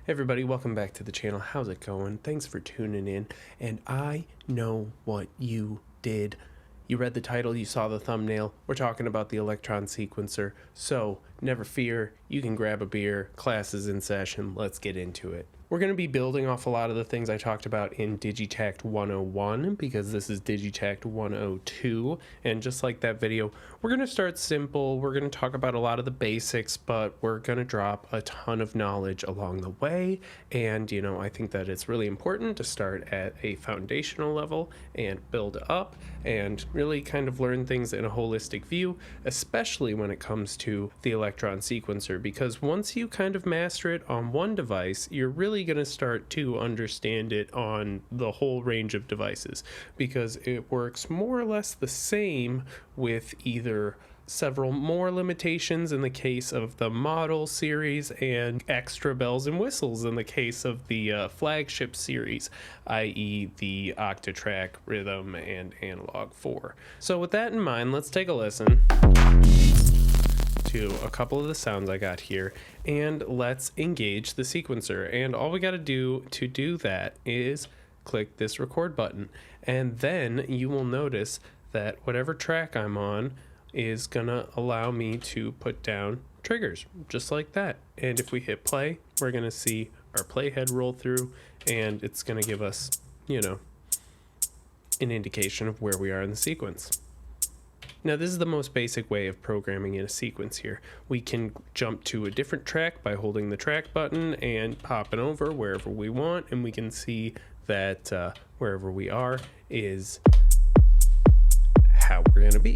Everybody, welcome back to the channel. How's it going? Thanks for tuning in. And I know what you did. You read the title, you saw the thumbnail. We're talking about the Elektron sequencer. So never fear, you can grab a beer. Class is in session. Let's get into it. We're going to be building off a lot of the things I talked about in Digitakt 101 because this is Digitakt 102. And just like that video, we're going to start simple. We're going to talk about a lot of the basics, but we're going to drop a ton of knowledge along the way. And, I think that it's really important to start at a foundational level and build up and really kind of learn things in a holistic view, especially when it comes to the Elektron sequencer, because once you kind of master it on one device, you're really going to start to understand it on the whole range of devices, because it works more or less the same with either several more limitations in the case of the model series and extra bells and whistles in the case of the flagship series, i.e. the Octatrack, Rhythm, and Analog 4. So with that in mind, let's take a listen to a couple of the sounds I got here, and let's engage the sequencer. And all we got to do that is click this record button, and then you will notice that whatever track I'm on is gonna allow me to put down triggers just like that. And if we hit play, we're gonna see our playhead roll through, and it's gonna give us, an indication of where we are in the sequence. Now, this is the most basic way of programming in a sequence here. We can jump to a different track by holding the track button and popping over wherever we want, and we can see that wherever we are is how we're gonna be.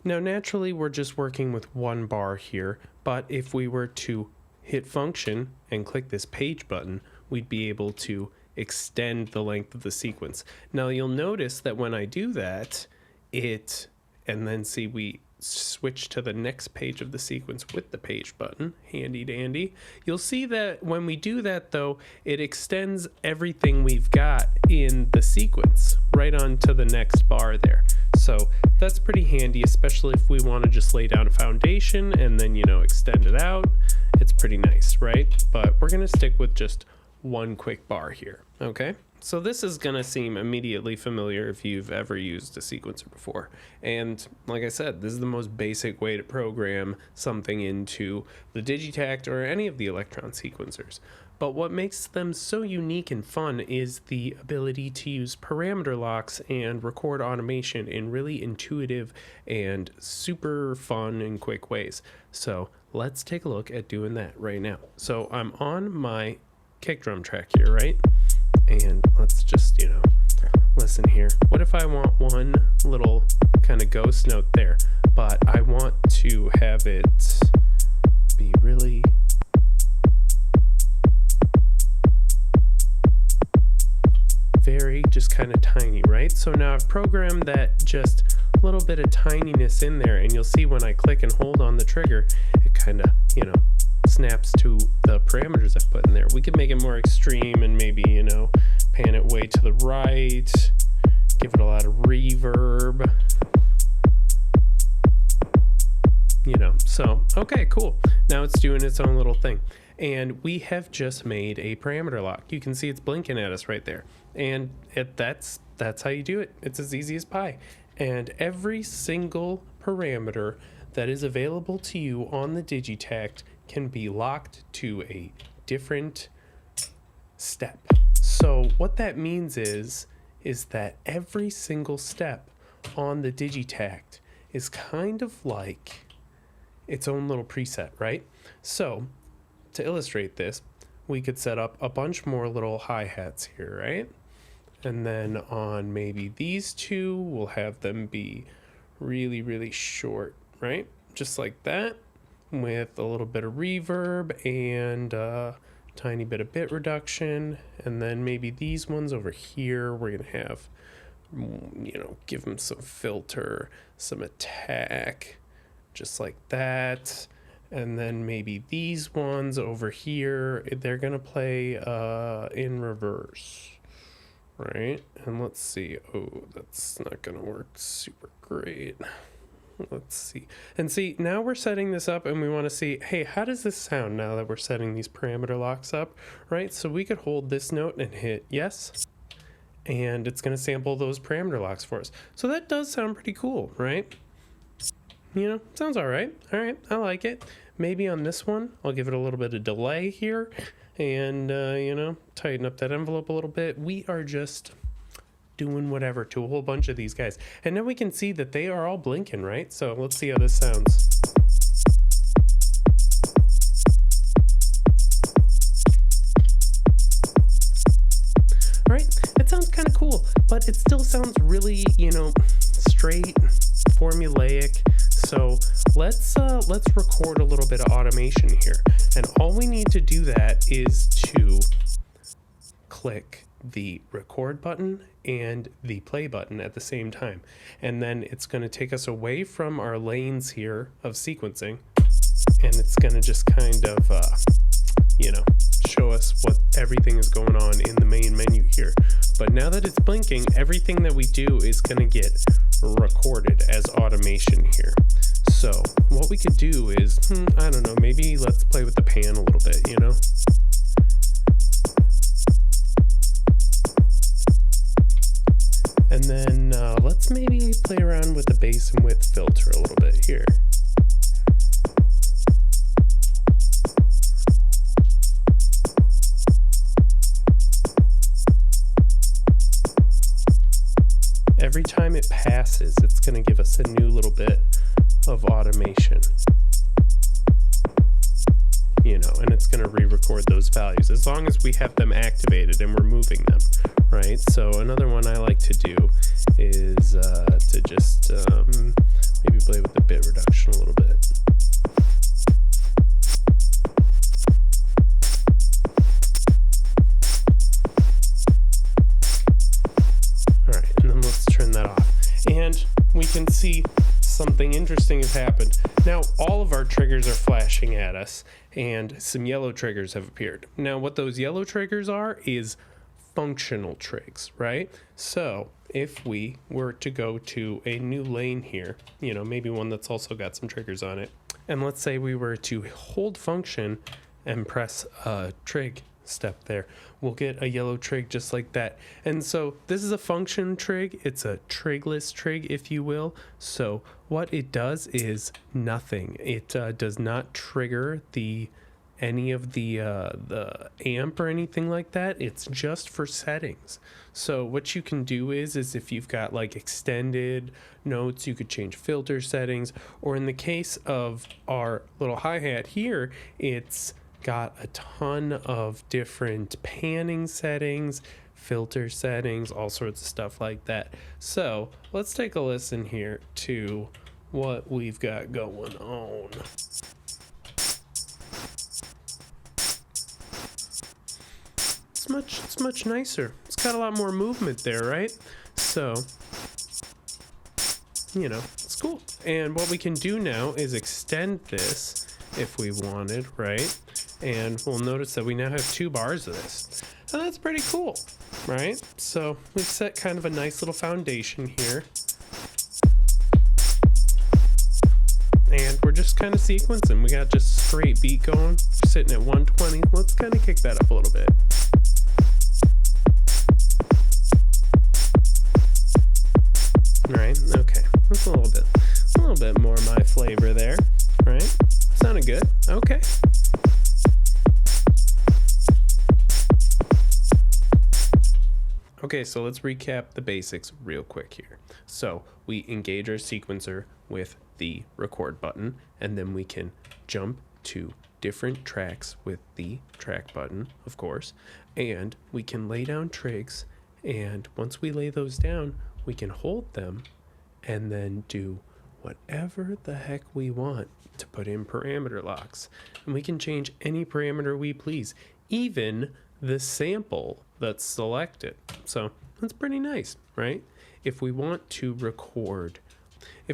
Now, naturally, we're just working with one bar here, but if we were to hit function and click this page button, we'd be able to extend the length of the sequence. Now, you'll notice that when I do that, and then see we switch to the next page of the sequence with the page button, handy dandy. You'll see that when we do that, though, it extends everything we've got in the sequence right onto the next bar there. So that's pretty handy, especially if we want to just lay down a foundation and then, extend it out. It's pretty nice, right? But we're going to stick with just one quick bar here, okay? So this is going to seem immediately familiar if you've ever used a sequencer before. And like I said, this is the most basic way to program something into the Digitakt or any of the Elektron sequencers. But what makes them so unique and fun is the ability to use parameter locks and record automation in really intuitive and super fun and quick ways. So let's take a look at doing that right now. So I'm on my kick drum track here, right? And let's just, listen here. What if I want one little kind of ghost note there, but I want to have it be really very just kind of tiny, right? So now I've programmed that just a little bit of tininess in there, and you'll see when I click and hold on the trigger, it kind of, snaps to the parameters I've put in there. We could make it more extreme and maybe, pan it way to the right, give it a lot of reverb, so, okay, cool. Now it's doing its own little thing. And we have just made a parameter lock. You can see it's blinking at us right there. And that's how you do it. It's as easy as pie. And every single parameter that is available to you on the Digitakt can be locked to a different step. So what that means is that every single step on the Digitakt is kind of like its own little preset, right? So to illustrate this, we could set up a bunch more little hi-hats here, right? And then on maybe these two, we'll have them be really, really short, right? Just like that, with a little bit of reverb and a tiny bit of bit reduction. And then maybe these ones over here, we're gonna have, give them some filter, some attack, just like that. And then maybe these ones over here, they're gonna play in reverse, right? And let's see, oh, that's not gonna work super great. let's see. And see, now we're setting this up and we want to see, hey, how does this sound now that we're setting these parameter locks up, right? So we could hold this note and hit yes, and it's going to sample those parameter locks for us. So that does sound pretty cool, right? You know, sounds all right. All right, I like it. Maybe on this one, I'll give it a little bit of delay here and, you know, tighten up that envelope a little bit. We are just doing whatever to a whole bunch of these guys. And now we can see that they are all blinking, right? So let's see how this sounds. All right, that sounds kind of cool, but it still sounds really, you know, straight, formulaic. So let's record a little bit of automation here. And all we need to do that is to click the record button and the play button at the same time. And then it's going to take us away from our lanes here of sequencing. And it's going to just kind of, you know, show us what everything is going on in the main menu here. But now that it's blinking, everything that we do is going to get recorded as automation here. So what we could do is, I don't know, maybe let's play with the pan a little bit, you know? And then let's maybe play around with the base and width filter a little bit here. Every time it passes, it's going to give us a new little bit of automation. You know, and it's going to re-record those values as long as we have them activated and we're moving them, right? So another one I like to do is to just maybe play with the bit reduction a little bit. All right, and then let's turn that off. And we can see something interesting has happened. Now all of our triggers are flashing at us and some yellow triggers have appeared. Now what those yellow triggers are is functional trigs, right? So if we were to go to a new lane here, you know, maybe one that's also got some triggers on it, and let's say we were to hold function and press a trig step there, we'll get a yellow trig just like that. And so this is a function trig. It's a trigless trig, if you will. So what it does is nothing. It does not trigger any of the amp or anything like that. It's just for settings. So what you can do is if you've got like extended notes, you could change filter settings, or in the case of our little hi-hat here, it's got a ton of different panning settings, filter settings, all sorts of stuff like that. So let's take a listen here to what we've got going on. It's much nicer. It's got a lot more movement there, right? So, you know, it's cool. And what we can do now is extend this if we wanted, right? And we'll notice that we now have 2 bars of this. And that's pretty cool, right? So we've set kind of a nice little foundation here. And we're just kind of sequencing. We got just straight beat going. We're sitting at 120. Let's kind of kick that up a little bit. Right, okay. That's a little bit more my flavor there, right? Sounded good. Okay. Okay, so let's recap the basics real quick here. So we engage our sequencer with the record button, and then we can jump to different tracks with the track button, of course, and we can lay down trigs, and once we lay those down, we can hold them and then do whatever the heck we want to put in parameter locks. And we can change any parameter we please, even the sample that's selected. So that's pretty nice, right? If we want to record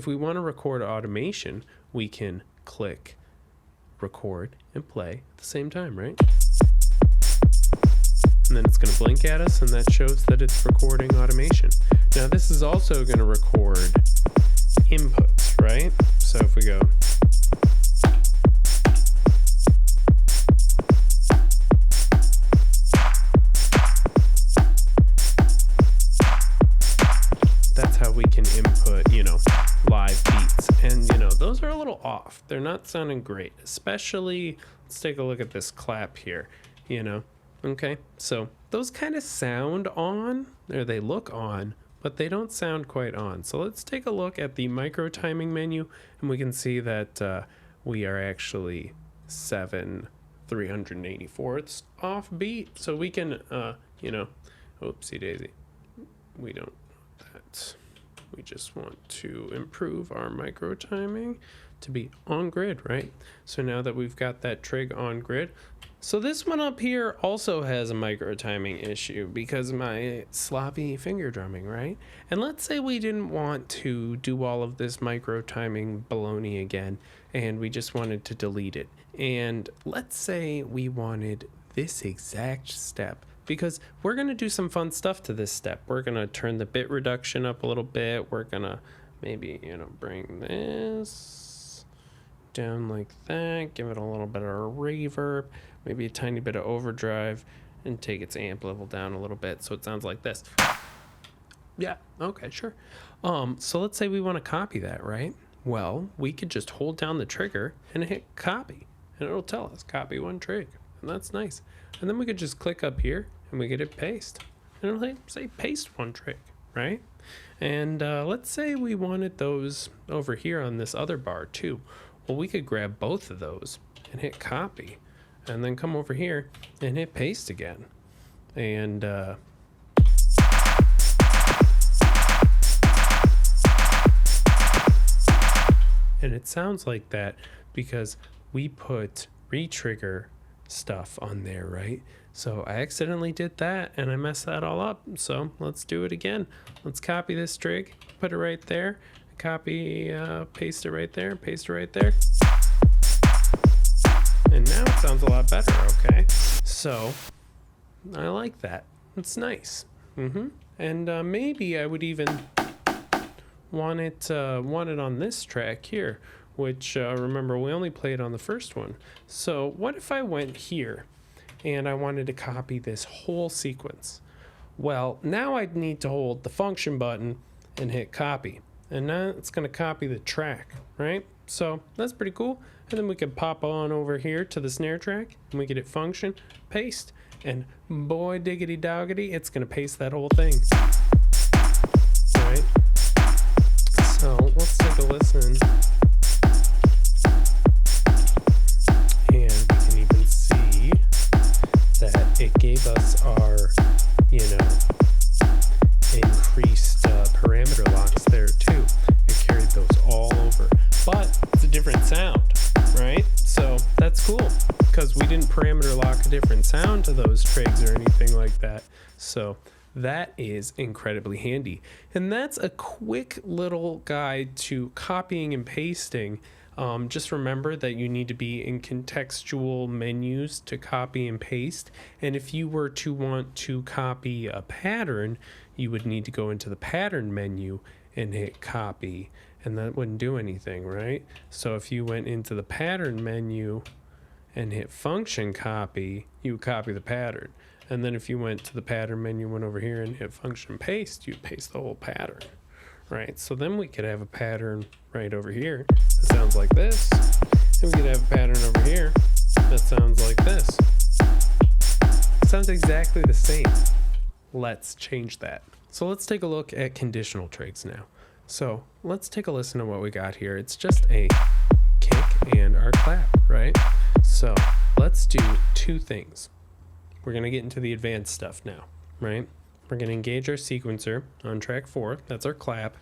automation, we can click record and play at the same time, right? And then it's going to blink at us, and that shows that it's recording automation. Now this is also going to record inputs, right? So if we go, that's how we can input, you know, live beats. And, you know, those are a little off. They're not sounding great, especially, let's take a look at this clap here, you know. Okay, so those kind of sound on, or they look on, but they don't sound quite on. So let's take a look at the micro timing menu, and we can see that we are actually 7/384ths off beat. So we can, you know, oopsie daisy, we don't want that. We just want to improve our micro timing to be on grid, right? So now that we've got that trig on grid, so this one up here also has a micro timing issue because of my sloppy finger drumming, right? And let's say we didn't want to do all of this micro timing baloney again, and we just wanted to delete it. And let's say we wanted this exact step, because we're gonna do some fun stuff to this step. We're gonna turn the bit reduction up a little bit. We're gonna maybe, you know, bring this down like that, give it a little bit of a reverb, maybe a tiny bit of overdrive, and take its amp level down a little bit so it sounds like this. Yeah, okay, sure. So let's say we want to copy that, right? Well, we could just hold down the trigger and hit copy, and it'll tell us copy one trig, and that's nice. And then we could just click up here and we could hit paste, and it'll say paste one trig, right? And let's say we wanted those over here on this other bar too. Well, we could grab both of those and hit copy, and then come over here and hit paste again. And it sounds like that because we put retrigger stuff on there, right? So I accidentally did that and I messed that all up. So let's do it again. Let's copy this trig, put it right there, copy, paste it right there, paste it right there. And now it sounds a lot better, okay? So I like that. It's nice. And maybe I would even want it on this track here, which remember we only played on the first one. So what if I went here and I wanted to copy this whole sequence? Well, now I'd need to hold the function button and hit copy, and now it's going to copy the track, right? So that's pretty cool. And then we could pop on over here to the snare track and we could hit function, paste, and boy diggity doggity, it's going to paste that whole thing. All right. So let's take a listen. And we can even see that it gave us our, you know, increased parameter locks there too. It carried those all over. But it's a different sound, right? So that's cool because we didn't parameter lock a different sound to those trigs or anything like that. So that is incredibly handy. And that's a quick little guide to copying and pasting. Just remember that you need to be in contextual menus to copy and paste. And if you were to want to copy a pattern, you would need to go into the pattern menu and hit copy, and that wouldn't do anything, right? So if you went into the pattern menu and hit function copy, you would copy the pattern. And then if you went to the pattern menu, went over here and hit function paste, you'd paste the whole pattern, right? So then we could have a pattern right over here that sounds like this. And we could have a pattern over here that sounds like this. It sounds exactly the same. Let's change that. So let's take a look at conditional trigs now. So let's take a listen to what we got here. It's just a kick and our clap, right? So let's do two things. We're going to get into the advanced stuff now, right? We're going to engage our sequencer on track 4. That's our clap.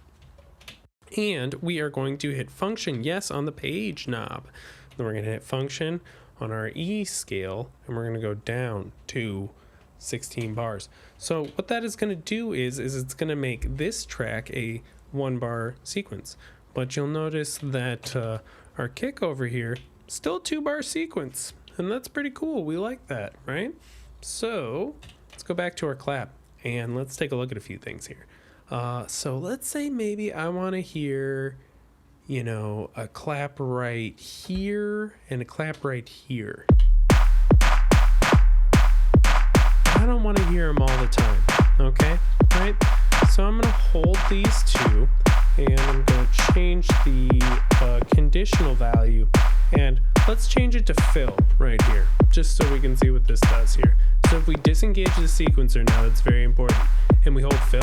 And we are going to hit function, yes, on the page knob. Then we're going to hit function on our E scale, and we're going to go down to 16 bars. So what that is going to do is it's going to make this track a 1-bar sequence. But you'll notice that our kick over here, still 2-bar sequence. And that's pretty cool. We like that, right? So let's go back to our clap and let's take a look at a few things here. So let's say maybe I want to hear, you know, a clap right here and a clap right here. I don't want to hear them all the time, okay? Right? So I'm going to hold these two, and I'm going to change the conditional value, and let's change it to fill right here, just so we can see what this does here. So if we disengage the sequencer now, that's very important, and we hold fill,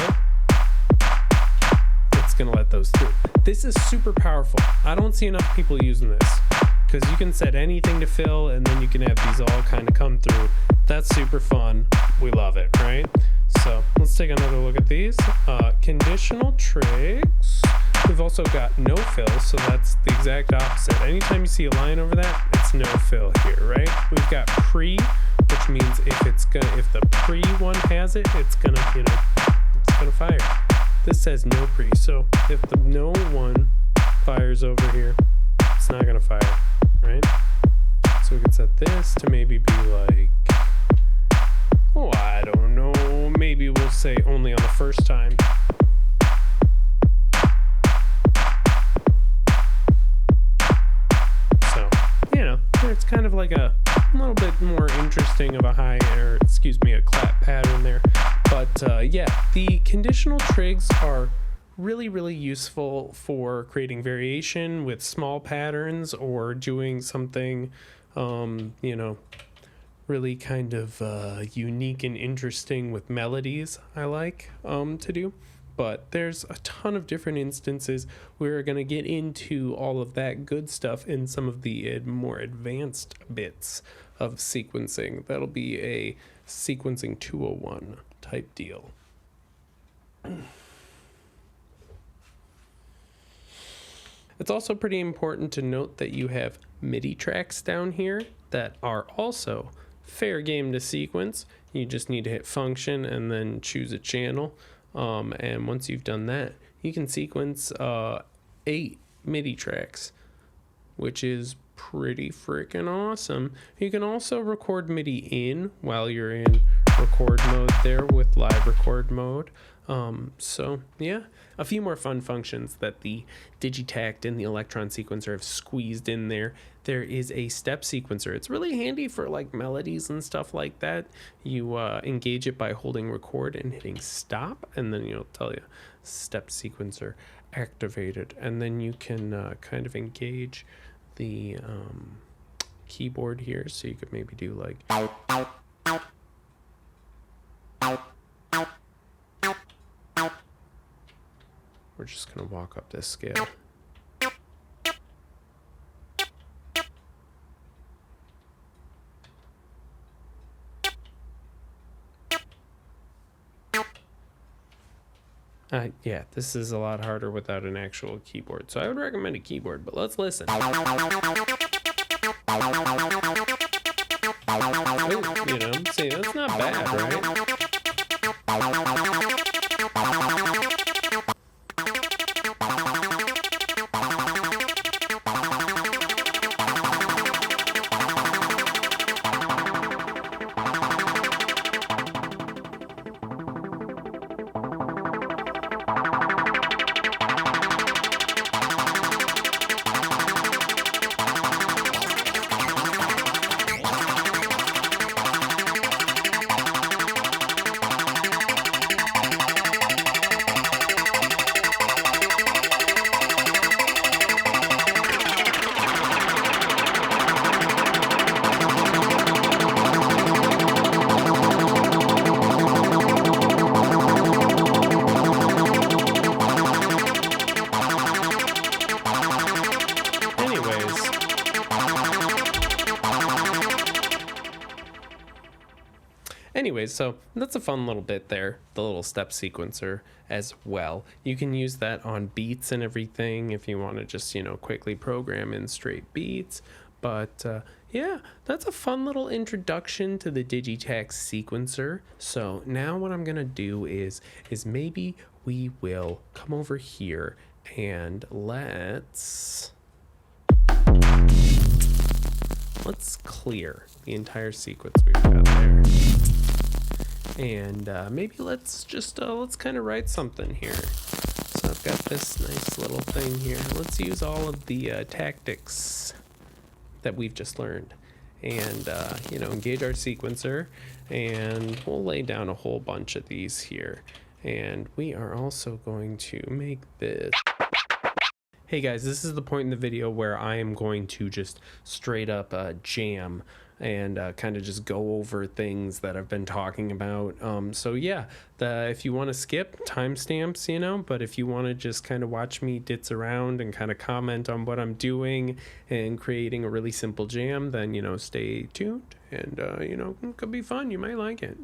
it's going to let those through. This is super powerful. I don't see enough people using this, because you can set anything to fill, and then you can have these all kind of come through. That's super fun. We love it, right? So let's take another look at these. Conditional trigs. We've also got no fill, so that's the exact opposite. Anytime you see a line over that, it's no fill here, right? We've got pre, which means if the pre one has it, it's gonna fire. This says no pre, so if the no one fires over here, it's not gonna fire, right? So we can set this to maybe be like, oh, I don't know, maybe we'll say only on the first time. So, you know, it's kind of like a little bit more interesting of a a clap pattern there. But yeah, the conditional trigs are really, really useful for creating variation with small patterns or doing something, you know, really kind of unique and interesting with melodies I like to do. But there's a ton of different instances. We're going to get into all of that good stuff in some of the more advanced bits of sequencing. That'll be a sequencing 201 type deal. It's also pretty important to note that you have MIDI tracks down here that are also fair game to sequence. You just need to hit function and then choose a channel. And once you've done that, you can sequence 8 MIDI tracks, which is pretty freaking awesome. You can also record MIDI in while you're in record mode there with live record mode. So yeah, a few more fun functions that the Digitakt and the Elektron sequencer have squeezed in there. There is a step sequencer. It's really handy for like melodies and stuff like that. You engage it by holding record and hitting stop, and then it'll tell you step sequencer activated. And then you can kind of engage the keyboard here. So you could maybe do like... We're just going to walk up this scale. Yeah, this is a lot harder without an actual keyboard. So I would recommend a keyboard, but let's listen. Ooh, see, that's not bad, right? Anyways, so that's a fun little bit there, the little step sequencer as well. You can use that on beats and everything if you want to just, quickly program in straight beats. But yeah, that's a fun little introduction to the Digitakt sequencer. So now what I'm going to do is maybe we will come over here and let's clear the entire sequence we've got there. And maybe let's kind of write something here. So I've got this nice little thing here. Let's use all of the tactics that we've just learned and, engage our sequencer, and we'll lay down a whole bunch of these here. And we are also going to make this. Hey guys, this is the point in the video where I am going to just straight up jam and kind of just go over things that I've been talking about. So yeah, if you want to skip timestamps, but if you want to just kind of watch me ditz around and kind of comment on what I'm doing and creating a really simple jam, then, stay tuned and, it could be fun. You might like it.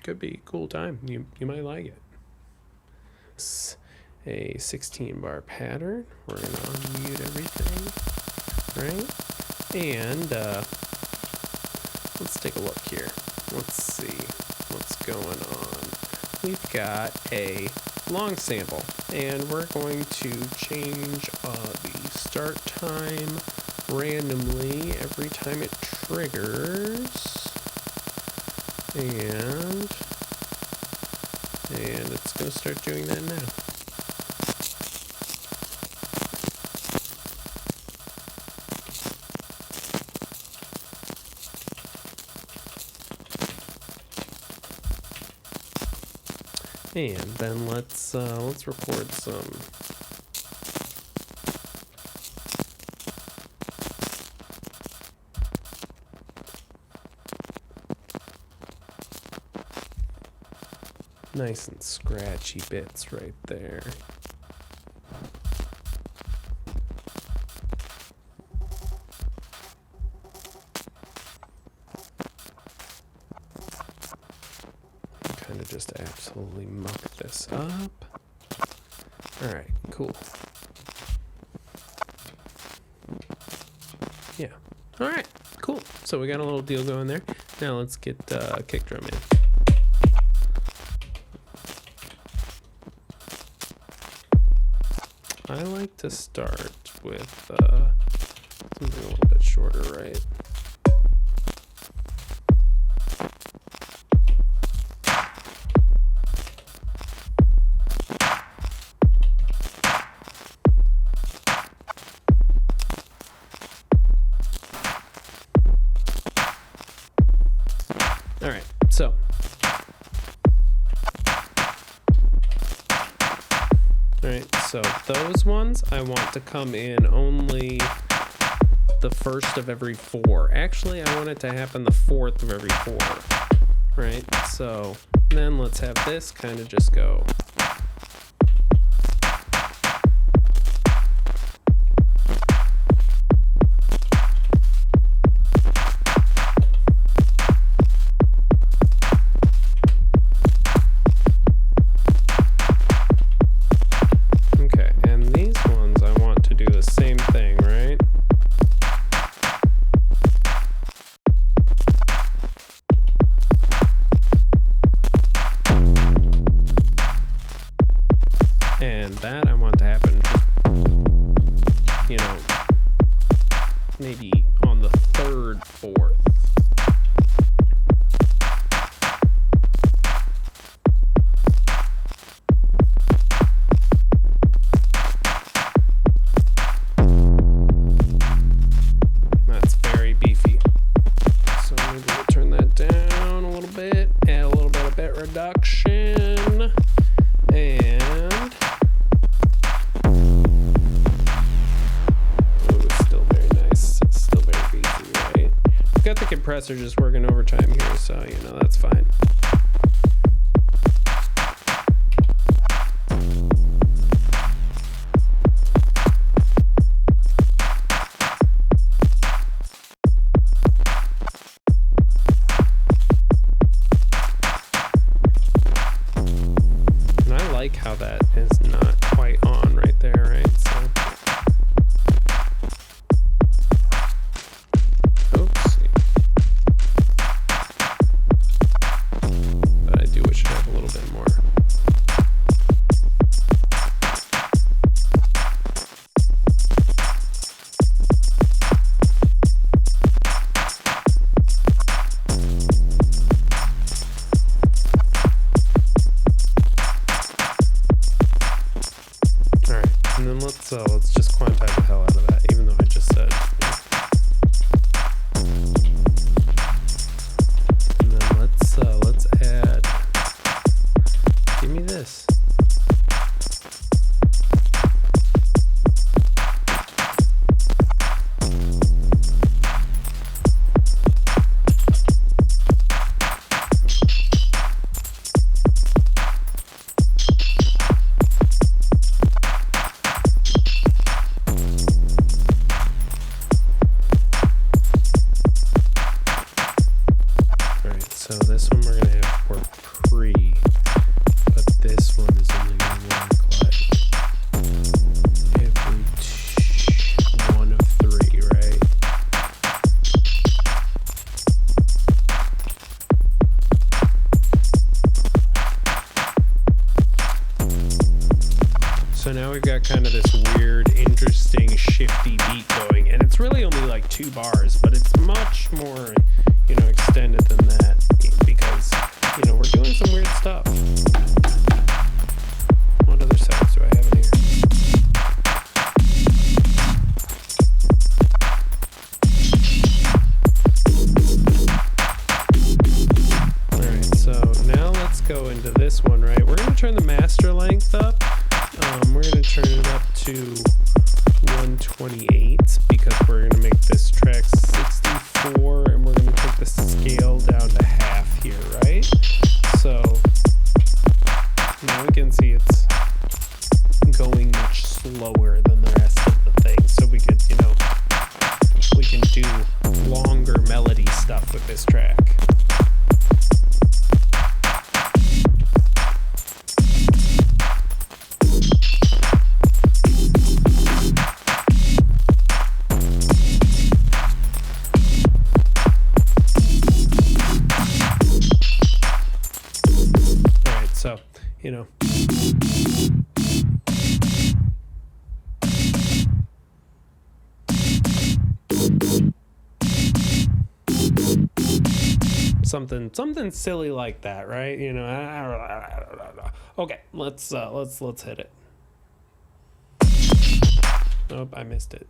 Could be a cool time. You might like it. It's a 16 bar pattern. We're going to unmute everything, right? And, let's take a look here. Let's see what's going on. We've got a long sample, and we're going to change the start time randomly every time it triggers. And it's going to start doing that now. And then let's record some. Nice and scratchy bits right there. Kind of just absolutely muck this up. All right, cool. Yeah. All right, cool. So we got a little deal going there. Now let's get kick drum in. I like to start with something a little bit shorter, right? All right, so those ones I want to come in only the first of every 4. Actually, I want it to happen the 4th of every 4, right? So then let's have this kind of just go. And that I want to happen, maybe on the 3rd, 4th. That's very beefy. So maybe we'll turn that down a little bit, add a little bit of bit reduction, and got the compressor just working overtime here, so that's fine. And I like how that is not quite on right there, right? So So this one we're going to have for pre, but this one is only going to work like every one of three, right? So now we've got kind of this weird, interesting, shifty beat going, and it's really only like 2 bars, but it's much more, extended than that because, we're doing some weird stuff. What other settings do I have in here? Alright, so now let's go into this one, right? We're going to turn the master length up. We're going to turn it up to 128 because we're going to make this track 64 and we're going to take the scale down to half here, right? So now we can see it's going much slower than the rest of the thing. So we could, we can do longer melody stuff with this track. So, something silly like that, right? Okay, let's hit it. Nope, I missed it.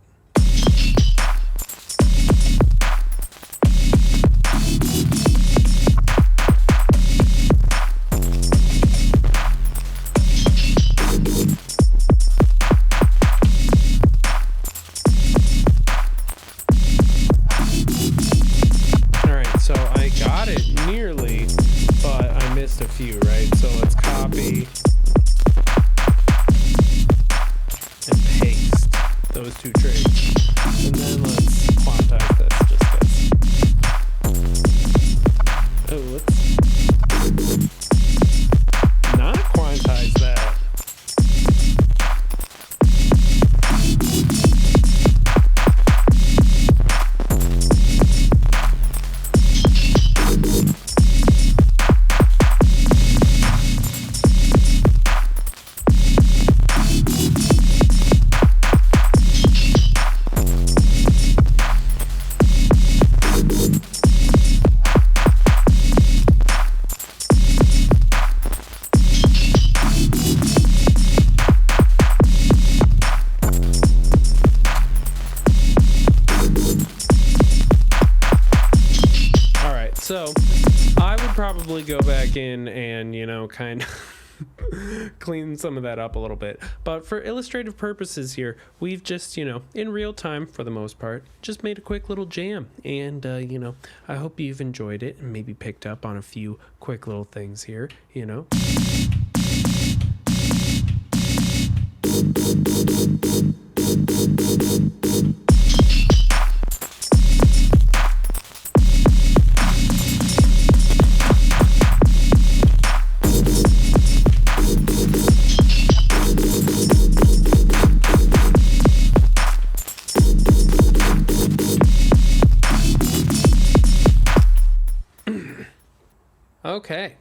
Nearly, but I missed a few, right? So let's copy and paste those 2 trigs. And then let's quantize this just because. Oh, let's not quantize that. So I would probably go back in and, kind of clean some of that up a little bit. But for illustrative purposes here, we've just, in real time, for the most part, just made a quick little jam. And, I hope you've enjoyed it and maybe picked up on a few quick little things here, Okay.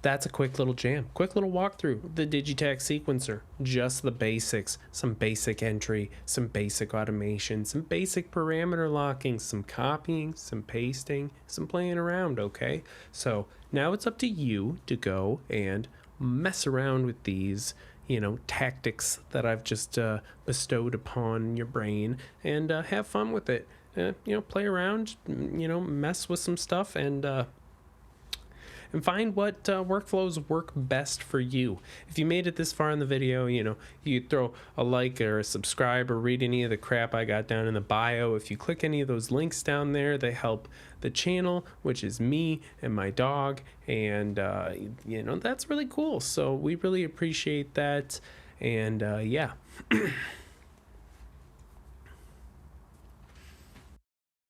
That's a quick little jam, quick little walkthrough. The Digitakt sequencer, just the basics, some basic entry, some basic automation, some basic parameter locking, some copying, some pasting, some playing around, okay? So now it's up to you to go and mess around with these, tactics that I've just bestowed upon your brain and have fun with it. Play around, mess with some stuff and find what workflows work best for you. If you made it this far in the video, you throw a like or a subscribe or read any of the crap I got down in the bio. If you click any of those links down there, they help the channel, which is me and my dog, and that's really cool. So we really appreciate that, and yeah.